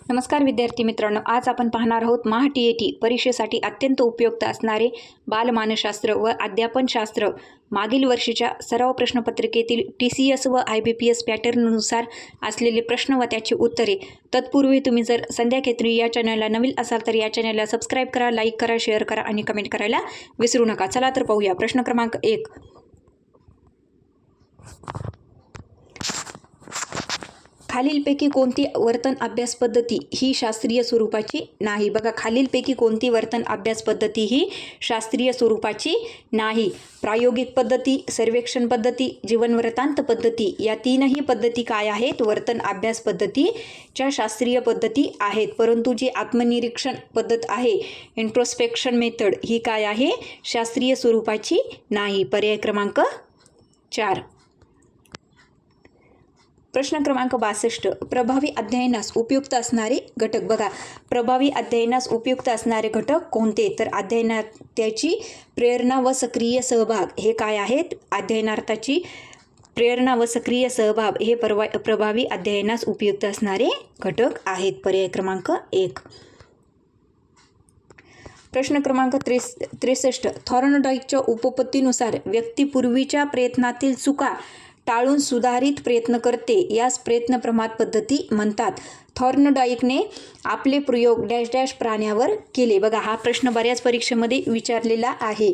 नमस्कार विद्यार्थी मित्रांनो, आज आपण पाहणार आहोत महा-टी-ए-टी परीक्षेसाठी अत्यंत उपयुक्त असणारे बालमानसशास्त्र व अध्यापनशास्त्र मागील वर्षीच्या सराव प्रश्नपत्रिकेतील TCS व IBPS पॅटर्ननुसार असलेले प्रश्न व त्याची उत्तरे. तत्पूर्वी तुम्ही जर संध्या खेत्री या चॅनलला नवीन असाल तर या चॅनलला सबस्क्राईब करा, लाईक करा, शेअर करा आणि कमेंट करायला विसरू नका. चला तर पाहूया. प्रश्न क्रमांक 1. खालीलपैकी कोणती वर्तन अभ्यास पद्धती ही शास्त्रीय स्वरूपाची नाही? बघा, खालीलपैकी कोणती वर्तन अभ्यास पद्धती ही शास्त्रीय स्वरूपाची नाही? प्रायोगिक पद्धती, सर्वेक्षण पद्धती, जीवनवृत्तांत पद्धती या तीनही पद्धती काय आहेत? वर्तन अभ्यास पद्धतीच्या शास्त्रीय पद्धती आहेत. परंतु जी आत्मनिरीक्षण पद्धत आहे, इंट्रोस्पेक्शन मेथड, ही काय आहे? शास्त्रीय स्वरूपाची नाही. पर्याय क्रमांक 4. प्रश्न क्रमांक 62. प्रभावी अध्ययनास उपयुक्त असणारे घटक. बघा, प्रभावी अध्ययनास उपयुक्त असणारे घटक कोणते? तर अध्ययनार्थाची प्रेरणा व सक्रिय सहभाग हे काय आहेत? अध्ययनार्थाची प्रेरणा व सक्रिय सहभाग हे प्रभावी अध्ययनास उपयुक्त असणारे घटक आहेत. पर्याय क्रमांक 1. प्रश्न क्रमांक 63. थॉर्नडाईकच्या उपपत्तीनुसार व्यक्ती पूर्वीच्या प्रयत्नातील चुका टाळून सुधारित प्रयत्न करते, यास प्रयत्न प्रमाद पद्धती म्हणतात. थॉर्नडाईकने आपले प्रयोग डॅश डॅश प्राण्यावर केले. बघा, हा प्रश्न बऱ्याच परीक्षेमध्ये विचारलेला आहे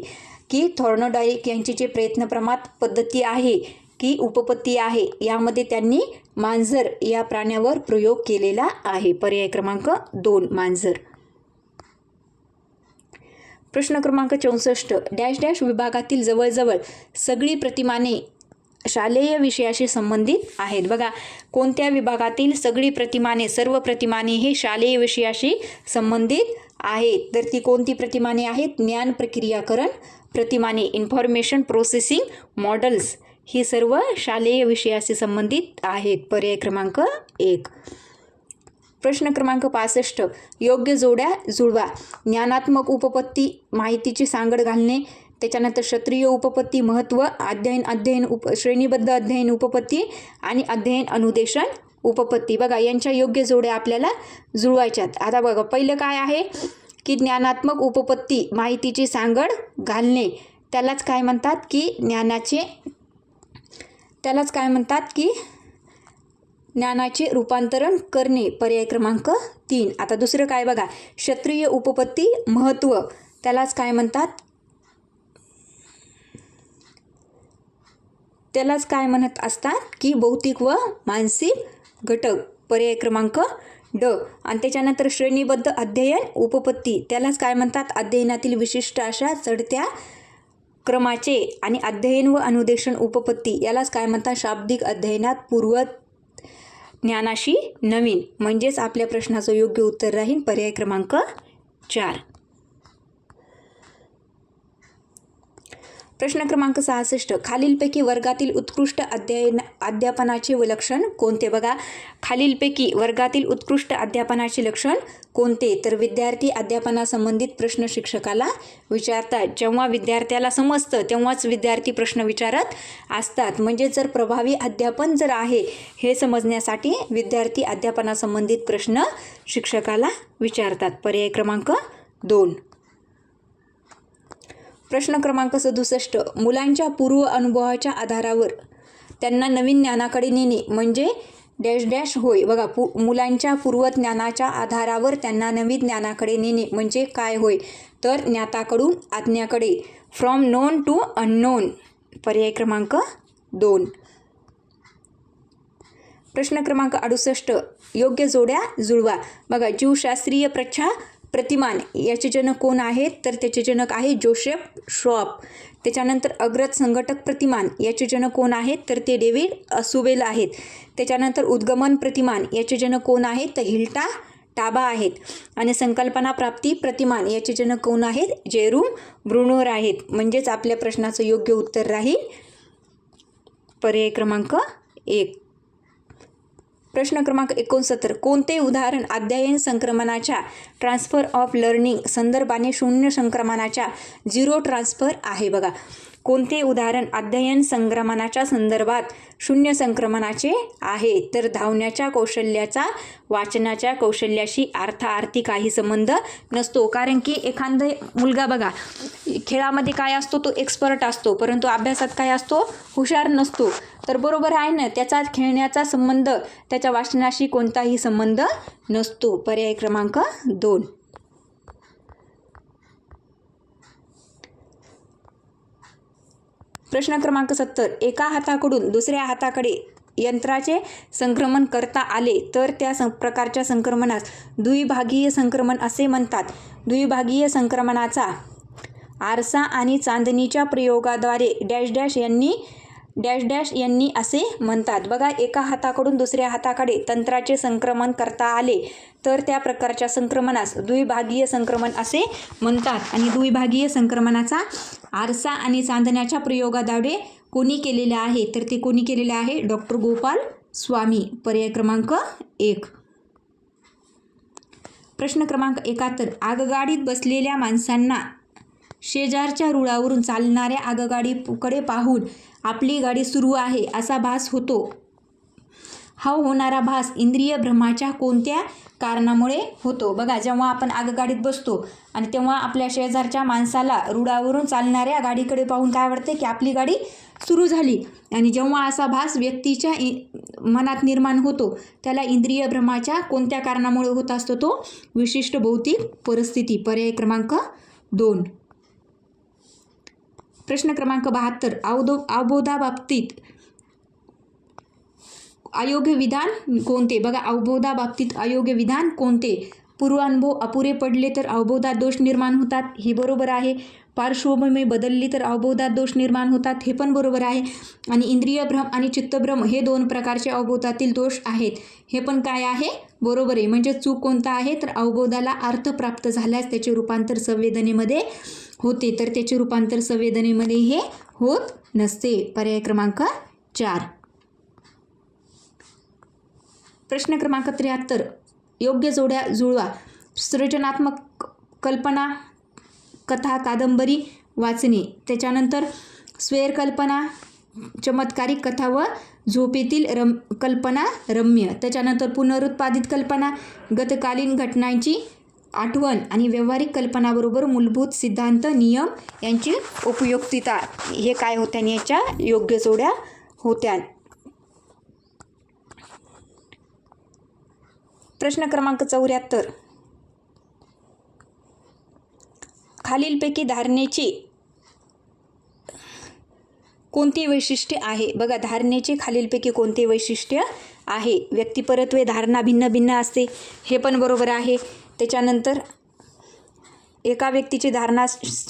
की थॉर्नडाईक यांची जे प्रयत्न प्रमाद पद्धती आहे की उपपत्ती आहे, यामध्ये त्यांनी मांजर या प्राण्यावर प्रयोग केलेला आहे. पर्याय क्रमांक 2 मांजर. प्रश्न क्रमांक 64. डॅश डॅश विभागातील जवळजवळ सगळी प्रतिमाने शालेय विषयाशी संबंधित आहेत. बघा, कोणत्या विभागातील सगळी प्रतिमाने, सर्व प्रतिमाने हे शालेय विषयाशी संबंधित आहेत? तर ती कोणती प्रतिमाने आहेत? ज्ञान प्रक्रियाकरण प्रतिमाने, इन्फॉर्मेशन प्रोसेसिंग मॉडेल्स, ही सर्व शालेय विषयाशी संबंधित आहेत. पर्याय क्रमांक 1. प्रश्न क्रमांक 65. योग्य जोड्या जुळवा. ज्ञानात्मक उपपत्ती, माहितीची सांगड घालणे, त्याच्यानंतर क्षत्रिय उपपत्ती, महत्त्व, अध्ययन श्रेणीबद्ध अध्ययन उपपत्ती आणि अध्ययन अनुदेशन उपपत्ती. बघा, यांच्या योग्य जोड्या आपल्याला जुळवायच्यात. आता बघा, पहिलं काय आहे की ज्ञानात्मक उपपत्ती, माहितीची सांगड घालणे, त्यालाच काय म्हणतात की ज्ञानाचे रूपांतरण करणे. पर्याय क्रमांक 3. आता दुसरं काय बघा, क्षत्रिय उपपत्ती, महत्त्व, त्यालाच काय म्हणत असतात की भौतिक व मानसिक घटक. पर्याय क्रमांक ड. आणि त्याच्यानंतर श्रेणीबद्ध अध्ययन उपपत्ती, त्यालाच काय म्हणतात? अध्ययनातील विशिष्ट अशा चढत्या क्रमाचे आणि अध्ययन व अनुदेशन उपपत्ती, यालाच काय म्हणतात? शाब्दिक अध्ययनात पूर्व ज्ञानाशी नवीन. म्हणजेच आपल्या प्रश्नाचं योग्य उत्तर राहील पर्याय क्रमांक 4. प्रश्न क्रमांक 66. खालीलपैकी वर्गातील उत्कृष्ट अध्यापनाचे लक्षण कोणते? बघा, खालीलपैकी वर्गातील उत्कृष्ट अध्यापनाचे लक्षण कोणते? तर विद्यार्थी अध्यापनासंबंधित प्रश्न शिक्षकाला विचारतात. जेव्हा विद्यार्थ्याला समजतं तेव्हाच विद्यार्थी प्रश्न विचारत असतात. म्हणजे जर प्रभावी अध्यापन जर आहे हे समजण्यासाठी विद्यार्थी अध्यापनासंबंधित प्रश्न शिक्षकाला विचारतात. पर्याय क्रमांक 2. प्रश्न क्रमांक 67. मुलांच्या पूर्व अनुभवाच्या आधारावर त्यांना नवीन ज्ञानाकडे नेणे म्हणजे डॅश डॅश होय. बघा, मुलांच्या पूर्वज्ञानाच्या आधारावर त्यांना नवीन ज्ञानाकडे नेणे म्हणजे काय होय? तर ज्ञाताकडून अज्ञाकडे, फ्रॉम नोन टू अननोन. पर्याय क्रमांक 2. प्रश्न क्रमांक 68. योग्य जोड्या जुळवा. बघा, जीवशास्त्रीय प्रतिमान याचे जनक कोण आहेत? तर त्याचे जनक आहे जोसेफ श्वॉब. त्याच्यानंतर अग्रज संघटक प्रतिमान याचे जनक कोण आहेत? तर ते डेव्हिड असुवेल आहेत. त्याच्यानंतर उद्गमन प्रतिमान याचे जनक कोण आहेत? तर हिल्टा टाबा आहेत. आणि संकल्पना प्राप्ती प्रतिमान याचे जनक कोण आहेत? जेरूम ब्रुनर आहेत. म्हणजेच आपल्या प्रश्नाचं योग्य उत्तर राहील पर्याय क्रमांक 1. प्रश्न क्रमांक 69. कोणते उदाहरण अध्ययन संक्रमणाच्या ट्रान्सफर ऑफ लर्निंग संदर्भाने शून्य संक्रमणाच्या झिरो ट्रान्सफर आहे? बघा, कोणते उदाहरण अध्ययन संक्रमणाच्या संदर्भात शून्य संक्रमणाचे आहे? तर धावण्याच्या कौशल्याचा वाचनाच्या कौशल्याशी अर्थार्थी काही संबंध नसतो. कारण की एखादा मुलगा बघा खेळामध्ये काय असतो, तो एक्सपर्ट असतो, परंतु अभ्यासात काय असतो, हुशार नसतो. तर बरोबर आहे ना, त्याचा खेळण्याचा संबंध त्याच्या वाचनाशी कोणताही संबंध नसतो. पर्याय क्रमांक 2. प्रश्न क्रमांक 70. एका हाताकडून दुसऱ्या हाताकडे यंत्राचे संक्रमण करता आले तर त्या प्रकारच्या संक्रमणास द्विभागीय संक्रमण असे म्हणतात. द्विभागीय संक्रमणाचा आरसा आणि चांदणीच्या प्रयोगाद्वारे डॅश डॅश यांनी असे म्हणतात. बघा, एका हाताकडून दुसऱ्या हाताकडे तंत्राचे संक्रमण करता आले तर त्या प्रकारच्या संक्रमणास द्विभागीय संक्रमण असे म्हणतात. आणि द्विभागीय संक्रमणाचा आरसा आणि चांदण्याच्या प्रयोगाद्वारे कोणी केलेले आहे? तर ते कोणी केलेले आहे? डॉक्टर गोपाल स्वामी. पर्याय क्रमांक 1. प्रश्न क्रमांक 71. आगगाडीत बसलेल्या माणसांना शेजारच्या रुळावरून चालणाऱ्या आगगाडीकडे पाहून आपली गाडी सुरू आहे असा भास होतो. हा होणारा भास इंद्रिय भ्रमाच्या कोणत्या कारणामुळे होतो? बघा, जेव्हा आपण आगगाडीत बसतो आणि तेव्हा आपल्या शेजारच्या माणसाला रुळावरून चालणाऱ्या गाडीकडे पाहून काय वाटते की आपली गाडी सुरू झाली. आणि जेव्हा असा भास व्यक्तीच्या मनात निर्माण होतो त्याला इंद्रिय भ्रमाच्या कोणत्या कारणामुळे होत असतो? तो विशिष्ट भौतिक परिस्थिती. पर्याय क्रमांक 2. प्रश्न क्रमांक 72. अवबोधाबाबतीत अयोग्य विधान कोणते? बघा, अवबोधाबाबतीत अयोग्य विधान कोणते? पूर्वानुभव अपुरे पडले तर अवबोधात दोष निर्माण होतात, हे बरोबर आहे. पार्श्वभूमी बदलली तर अवबोधात दोष निर्माण होतात, हे पण बरोबर आहे. आणि इंद्रिय भ्रम आणि चित्तभ्रम हे 2 प्रकारचे अवबोधातील दोष आहेत, हे पण काय आहे? बरोबर आहे. म्हणजे चूक कोणता आहे? तर अवबोधाला अर्थ प्राप्त झाल्यास त्याचे रूपांतर संवेदनेमध्ये होते, तर त्याचे रूपांतर संवेदनेमध्ये हे होत नसते. पर्याय क्रमांक 4. प्रश्न क्रमांक 73. योग्य जोड्या जुळवा. सृजनात्मक कल्पना, कथा, कादंबरी वाचणे. त्याच्यानंतर स्वैर कल्पना, चमत्कारिक कथा व झोपेतील कल्पना रम्य. त्याच्यानंतर पुनरुत्पादित कल्पना, गतकालीन घटनांची आठवण आणि व्यावहारिक कल्पनाबरोबर मूलभूत सिद्धांत नियम यांची उपयुक्तता. हे काय होत्या? याच्या योग्य जोड्या होत्या. प्रश्न क्रमांक 74. खालीलपैकी धारणेची कोणती वैशिष्ट्ये आहे? बघा, धारणेचे खालीलपैकी कोणते वैशिष्ट्य आहे? व्यक्तिपरत्वे धारणा भिन्न भिन्न असते, हे पण बरोबर आहे. त्याच्यानंतर एका व्यक्तीची धारणा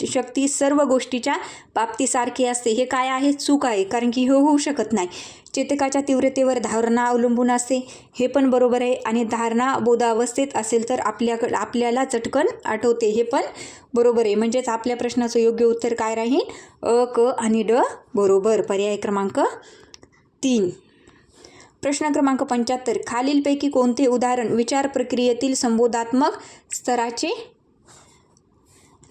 शक्ती सर्व गोष्टीच्या बाबतीसारखी असते, हे काय आहे? चूक आहे, कारण की हे होऊ शकत नाही. चेतकाच्या तीव्रतेवर धारणा अवलंबून असते, हे पण बरोबर आहे. आणि धारणा बोधावस्थेत असेल तर आपल्याला चटकन आठवते, हे पण बरोबर आहे. म्हणजेच आपल्या प्रश्नाचं योग्य उत्तर काय राहील? अ, क आणि ड बरोबर. पर्याय क्रमांक 3. प्रश्न क्रमांक 75. खालीलपैकी कोणते उदाहरण विचार प्रक्रियेतील संबोधात्मक स्तराचे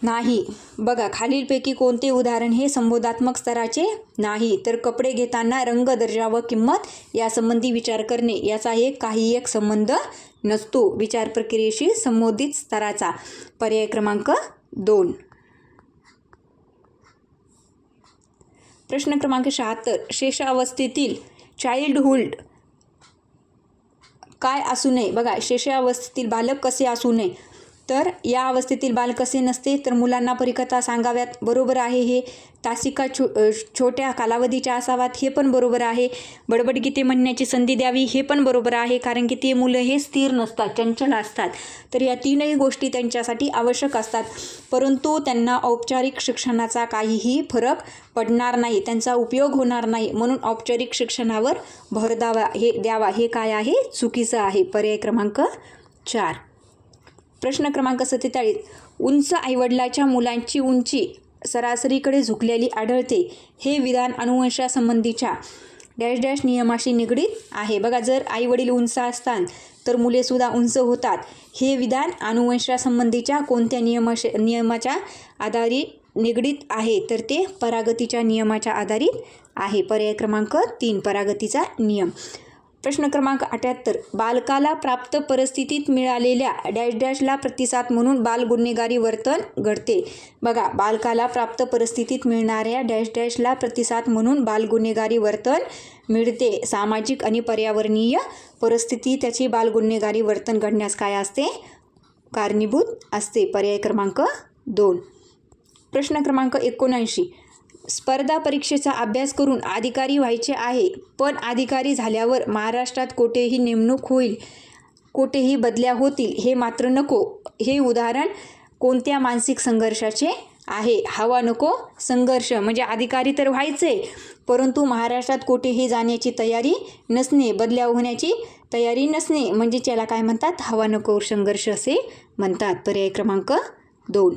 नाही? बघा, खालीलपैकी कोणते उदाहरण हे संबोधात्मक स्तराचे नाही? तर कपडे घेताना रंग, दर्जा व किंमत यासंबंधी विचार करणे, याचा काही एक संबंध नसतो विचार प्रक्रियेशी संबोधित स्तराचा. पर्याय क्रमांक 2. प्रश्न क्रमांक 76. शेषावस्थेतील चाइल्डहुड काय असू नये? बघा, शेषावस्थेतील बालक कसे असू नये? तर या अवस्थेतील बाल कसे नसते? तर मुलांना परिकथा सांगाव्यात, बरोबर आहे. हे तासिका छोट्या कालावधीच्या असाव्यात, हे पण बरोबर आहे. बडबडगीते म्हणण्याची संधी द्यावी, हे पण बरोबर आहे, कारण की ते मुलं हे स्थिर नसतात, चंचल असतात. तर या 3ही गोष्टी त्यांच्यासाठी आवश्यक असतात, परंतु त्यांना औपचारिक शिक्षणाचा काहीही फरक पडणार नाही, त्यांचा उपयोग होणार नाही. म्हणून औपचारिक शिक्षणावर भर द्यावा हे काय आहे? चुकीचं आहे. पर्याय क्रमांक 4. प्रश्न क्रमांक 47. उंच आईवडिलाच्या मुलांची उंची सरासरीकडे झुकलेली आढळते, हे विधान अनुवंशासंबंधीच्या डॅश डॅश नियमाशी निगडीत आहे. बघा, जर आईवडील उंच असतात तर मुलेसुद्धा उंच होतात, हे विधान अनुवंशासंबंधीच्या कोणत्या नियमाच्या आधारे निगडीत आहे तर ते परागतीच्या नियमाच्या आधारित आहे. पर्याय क्रमांक 3 परागतीचा नियम. प्रश्न क्रमांक 78 बालकाला प्राप्त परिस्थितीत मिळालेल्या डॅश डॅशला प्रतिसाद म्हणून बाल गुन्हेगारी वर्तन घडते. बघा, बालकाला प्राप्त परिस्थितीत मिळणाऱ्या डॅश डॅशला प्रतिसाद म्हणून बाल गुन्हेगारी वर्तन मिळते. सामाजिक आणि पर्यावरणीय परिस्थिती त्याची बाल गुन्हेगारी वर्तन घडण्यास काय असते? कारणीभूत असते. पर्याय क्रमांक 2. प्रश्न क्रमांक 79 स्पर्धा परीक्षेचा अभ्यास करून अधिकारी व्हायचे आहे, पण अधिकारी झाल्यावर महाराष्ट्रात कोठेही नेमणूक होईल, कोठेही बदल्या होतील हे मात्र नको. हे उदाहरण कोणत्या मानसिक संघर्षाचे आहे? हवा नको संघर्ष. म्हणजे अधिकारी तर व्हायचे, परंतु महाराष्ट्रात कोठेही जाण्याची तयारी नसणे, बदल्या होण्याची तयारी नसणे, म्हणजे त्याला काय म्हणतात? हवा नको संघर्ष असे म्हणतात. पर्याय क्रमांक 2.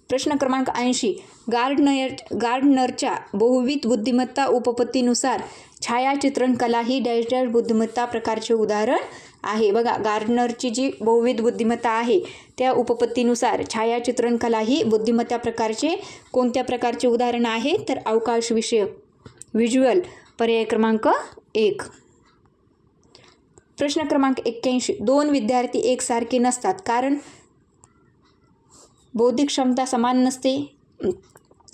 प्रश्न क्रमांक 80 गार्डनरच्या बहुविध बुद्धिमत्ता उपपत्तीनुसार छायाचित्रण कला ही डॅश डॅश बुद्धिमत्ता प्रकारचे उदाहरण आहे. बघा, गार्डनरची जी बहुविध बुद्धिमत्ता आहे त्या उपपत्तीनुसार छायाचित्रण कला ही बुद्धिमत्ता प्रकारचे कोणत्या प्रकारचे उदाहरण आहे? तर अवकाश विषयक व्हिज्युअल. पर्याय क्रमांक 1. प्रश्न क्रमांक 81 2 विद्यार्थी एकसारखे नसतात कारण बौद्धिक क्षमता समान नसते.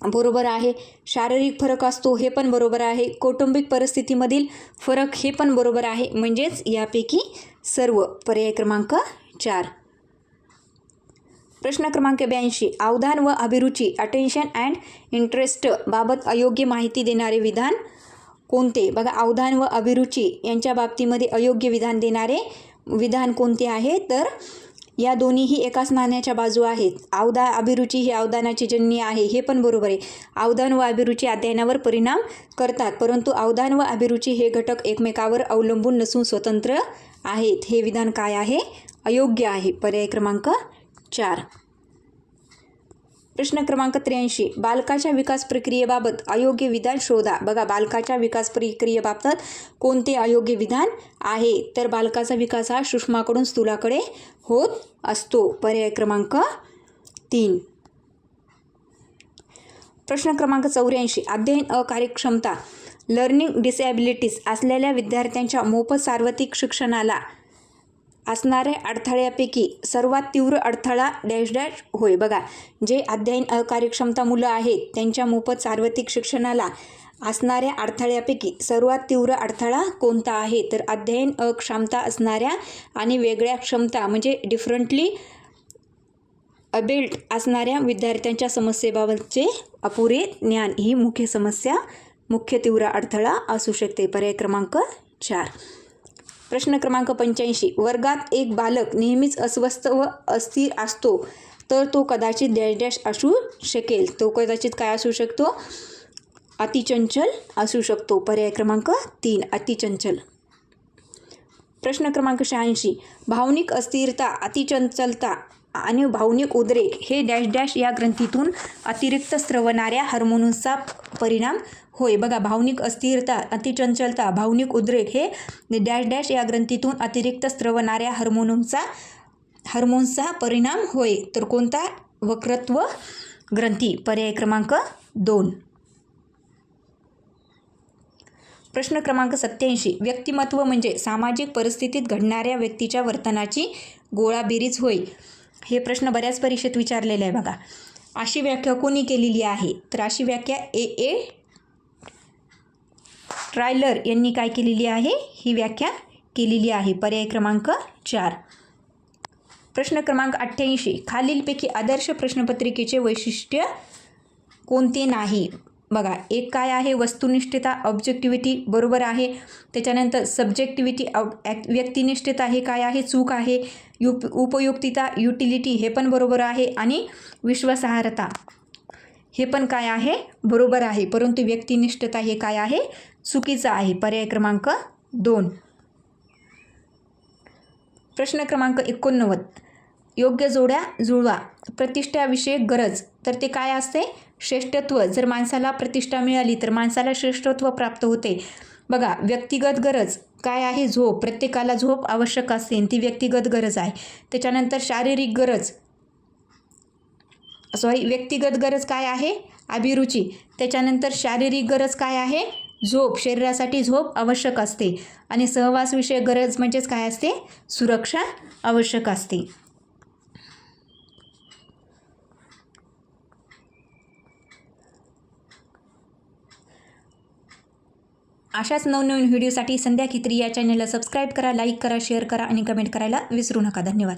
बरोबर आहे. शारीरिक फरक असतो, हे पण बरोबर आहे. कौटुंबिक परिस्थितीमधील फरक, हे पण बरोबर आहे. म्हणजेच यापैकी सर्व. पर्याय क्रमांक 4. प्रश्न क्रमांक 82 अवधान व अभिरुची अटेन्शन अँड इंटरेस्ट बाबत अयोग्य माहिती देणारे विधान कोणते? बघा, अवधान व अभिरुची यांच्या बाबतीमध्ये अयोग्य विधान देणारे विधान कोणते आहे? तर या दोन्हीही एकाच नाण्याच्या बाजू आहेत. अभिरुची ही अवधानाची जन्य आहे, हे पण बरोबर आहे. अवधान व अभिरुची अध्ययनावर परिणाम करतात, परंतु अवधान व अभिरुची हे घटक एकमेकावर अवलंबून नसून स्वतंत्र आहेत. हे विधान काय आहे? अयोग्य आहे. पर्याय क्रमांक 4. प्रश्न क्रमांक 83 बालकाच्या विकास प्रक्रियेबाबत अयोग्य विधान शोधा. बघा, बालकाच्या विकास प्रक्रियेबाबत कोणते अयोग्य विधान आहे? तर बालकाचा विकास हा सूक्ष्माकडून स्थूलाकडे होत असतो. पर्याय क्रमांक 3. प्रश्न क्रमांक 84 अध्ययन अकार्यक्षमता लर्निंग डिसॅबिलिटीज असलेल्या विद्यार्थ्यांच्या मोफत सार्वत्रिक शिक्षणाला असणाऱ्या अडथळ्यापैकी सर्वात तीव्र अडथळा डॅश डॅश होय. बघा, जे अध्ययन अकार्यक्षमता मुलं आहेत त्यांच्या मोफत सार्वत्रिक शिक्षणाला असणाऱ्या अडथळ्यापैकी सर्वात तीव्र अडथळा कोणता आहे? तर अध्ययन अक्षमता असणाऱ्या आणि वेगळ्या क्षमता म्हणजे डिफरंटली अबिल्ड असणाऱ्या विद्यार्थ्यांच्या समस्येबाबतचे अपुरे ज्ञान ही मुख्य तीव्र अडथळा असू शकते. पर्याय क्रमांक 4. प्रश्न क्रमांक 85 वर्गात एक बालक नेहमीच अस्वस्थ व अस्थिर असतो तर तो कदाचित डॅश डॅश असू शकेल. तो कदाचित काय असू शकतो? अतिचंचल असू शकतो. पर्याय क्रमांक 3 अतिचंचल. प्रश्न क्रमांक 86 भावनिक अस्थिरता, अतिचंचलता आणि भावनिक उद्रेक हे डॅश डॅश या ग्रंथीतून अतिरिक्त स्रवणाऱ्या हार्मोन्सचा परिणाम होय. बघा, भावनिक अस्थिरता, अतिचंचलता, भावनिक उद्रेक हे डॅश डॅश या ग्रंथीतून अतिरिक्त स्रवणाऱ्या हार्मोन्सचा परिणाम होय. तर कोणता? वक्रत्व ग्रंथी. पर्याय क्रमांक 2. प्रश्न क्रमांक 87 व्यक्तिमत्व म्हणजे सामाजिक परिस्थितीत घडणाऱ्या व्यक्तीच्या वर्तनाची गोळाबेरीज होय. हे प्रश्न बऱ्याच परीक्षेत विचारलेले आहे. बघा, अशी व्याख्या कोणी केलेली आहे? तर अशी व्याख्या ए ट्रायलर यांनी काय केलेली आहे? ही व्याख्या केलेली आहे. पर्याय क्रमांक 4. प्रश्न क्रमांक 88 खालीलपैकी आदर्श प्रश्नपत्रिकेचे वैशिष्ट्य कोणते नाही? बघा, एक काय आहे? वस्तुनिष्ठता, ऑब्जेक्टिव्हिटी बरोबर आहे. त्याच्यानंतर सब्जेक्टिव्हिटी, व्यक्तिनिष्ठता हे काय आहे? चूक आहे. उपयुक्तता, युटिलिटी हे पण बरोबर आहे. आणि विश्वासार्हता हे पण काय आहे? बरोबर आहे. परंतु व्यक्तिनिष्ठता हे काय आहे? चुकीचं आहे. पर्याय क्रमांक 2. प्रश्न क्रमांक 89 योग्य जोड्या जुळवा. प्रतिष्ठाविषयक गरज तर ते काय असते? श्रेष्ठत्व. जर माणसाला प्रतिष्ठा मिळाली तर माणसाला श्रेष्ठत्व प्राप्त होते. बघा, व्यक्तिगत गरज काय आहे? झोप. प्रत्येकाला झोप आवश्यक असते, ती व्यक्तिगत गरज आहे. त्याच्यानंतर शारीरिक गरज व्यक्तिगत गरज काय आहे? अभिरुची. त्याच्यानंतर शारीरिक गरज काय आहे? झोप. शरीरासाठी झोप आवश्यक असते. आणि सहवास विषयक गरज म्हणजेच काय असते? सुरक्षा आवश्यक असते. अशाच नवनवीन व्हिडिओसाठी संध्या खित्री या चॅनलला सबस्क्राईब करा, लाईक करा, शेअर करा आणि कमेंट करायला विसरू नका. धन्यवाद.